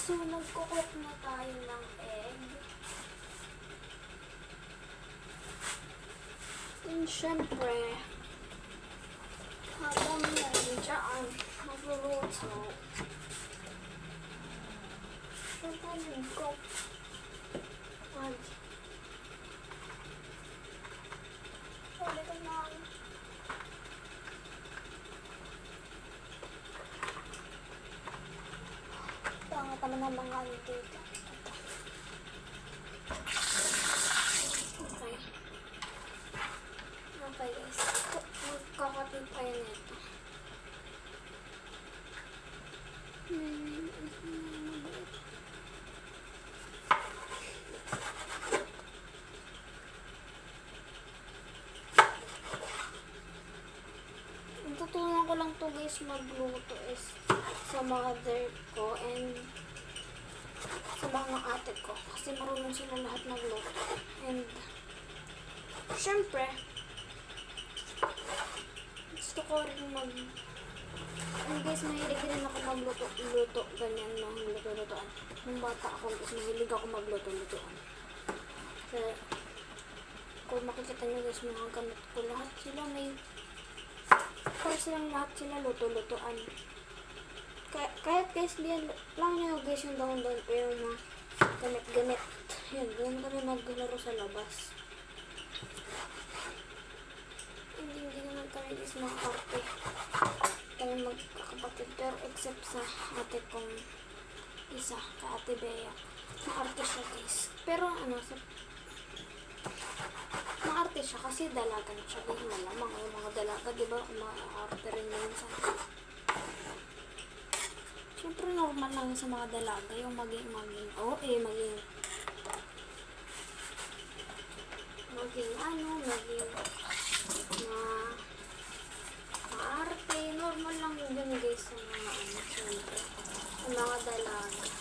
So, nagkukok na tayo ng egg. And syempre, habang nandiyan, magluluto. Syempre, nag-cook. Pwede ko na. Pangat naman ang mga ano dito. Okay. Okay guys. Magkakatid tayo nito. Tutulungan ko lang to guys magluto is sa mother ko and sa mga ate ko kasi marunong sila lahat magluto. And syempre gusto ko rin and guys, mahilig rin ako magluto ganyan, luto-lutoan. Nung bata ako guys, mahilig ako magluto-lutoan. Kasi kung makikita nyo guys, mga gamit ko lahat sila para silang lahat sila luto-lutoan. Kahit guys, diyan lang nyo guys yung doon pero yung mga gamit-gamit. Yan, doon kami maglaro sa labas. Hindi naman kami guys mga arte. Kami magkakapatid pero except sa ate kong isa, ka ate Bea. Maarte siya guys. Pero maarte siya kasi dalaga na siya. Ganyan malamang yung mga dalaga, diba? Maarte rin yun sa siyempre normal lang sa mga dalaga yung maging maging maarte. Normal lang yun guys sa mga siyempre. Sa mga dalaga.